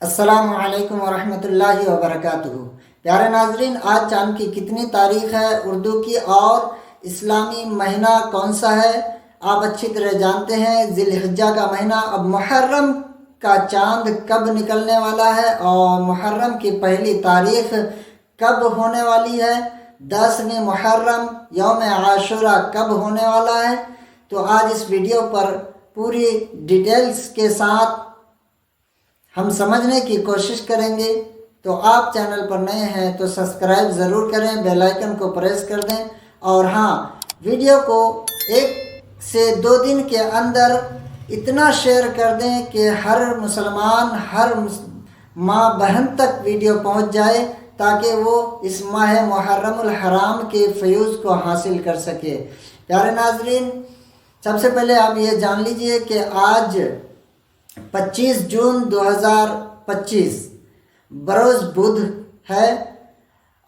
السلام علیکم ورحمۃ اللہ وبرکاتہ۔ پیارے ناظرین، آج چاند کی کتنی تاریخ ہے اردو کی اور اسلامی مہینہ کون سا ہے؟ آپ اچھی طرح جانتے ہیں ذی الحجہ کا مہینہ، اب محرم کا چاند کب نکلنے والا ہے اور محرم کی پہلی تاریخ کب ہونے والی ہے، 10ویں محرم یوم عاشورہ کب ہونے والا ہے۔ تو آج اس ویڈیو پر پوری ڈیٹیلز کے ساتھ ہم سمجھنے کی کوشش کریں گے۔ تو آپ چینل پر نئے ہیں تو سبسکرائب ضرور کریں، بیل آئیکن کو پریس کر دیں، اور ہاں، ویڈیو کو 1 سے 2 دن کے اندر اتنا شیئر کر دیں کہ ہر مسلمان، ہر ماں بہن تک ویڈیو پہنچ جائے تاکہ وہ اس ماہ محرم الحرام کے فیوز کو حاصل کر سکے۔ پیارے ناظرین، سب سے پہلے آپ یہ جان لیجئے کہ آج 25 جون 2025 بروز بدھ ہے،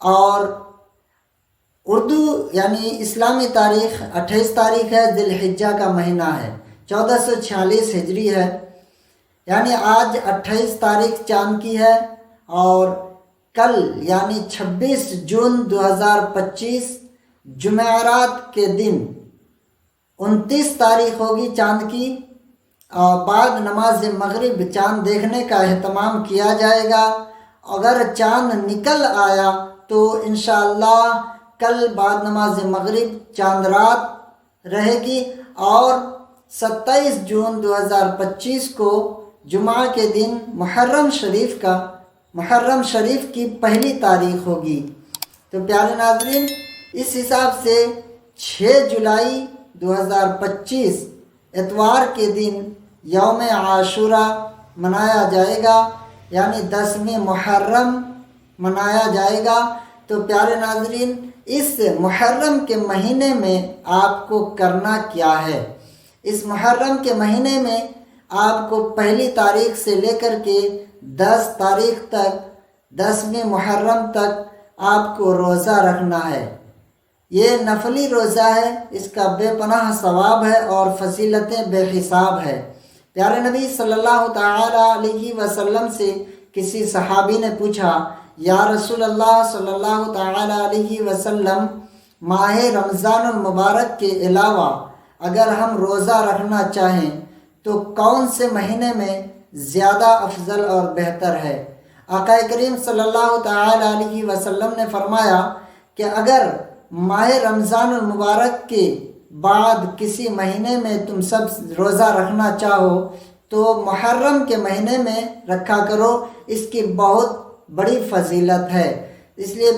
اور اردو یعنی اسلامی تاریخ 28 تاریخ ہے، ذی الحجہ کا مہینہ ہے، 1446 ہجری ہے، یعنی آج 28 تاریخ چاند کی ہے، اور کل یعنی 26 جون 2025 جمعرات کے دن 29 تاریخ ہوگی چاند کی، اور بعد نماز مغرب چاند دیکھنے کا اہتمام کیا جائے گا۔ اگر چاند نکل آیا تو انشاءاللہ کل بعد نماز مغرب چاند رات رہے گی، اور 27 جون 2025 کو جمعہ کے دن محرم شریف کی پہلی تاریخ ہوگی۔ تو پیارے ناظرین، اس حساب سے 6 جولائی 2025 اتوار کے دن یوم عاشورہ منایا جائے گا، یعنی 10ویں محرم منایا جائے گا۔ تو پیارے ناظرین، اس محرم کے مہینے میں آپ کو کرنا کیا ہے؟ اس محرم کے مہینے میں آپ کو پہلی تاریخ سے لے کر کے 10 تاریخ تک، 10ویں محرم تک آپ کو روزہ رکھنا ہے۔ یہ نفلی روزہ ہے، اس کا بے پناہ ثواب ہے اور فضیلتیں بے حساب ہے۔ پیارے نبی صلی اللہ تعالی علیہ وسلم سے کسی صحابی نے پوچھا، یا رسول اللہ صلی اللہ تعالی علیہ وسلم، ماہ رمضان المبارک کے علاوہ اگر ہم روزہ رکھنا چاہیں تو کون سے مہینے میں زیادہ افضل اور بہتر ہے؟ آقا کریم صلی اللہ تعالی علیہ وسلم نے فرمایا کہ اگر ماہ رمضان المبارک کے بعد کسی مہینے میں تم سب روزہ رکھنا چاہو تو محرم کے مہینے میں رکھا کرو، اس کی بہت بڑی فضیلت ہے۔ اس لیے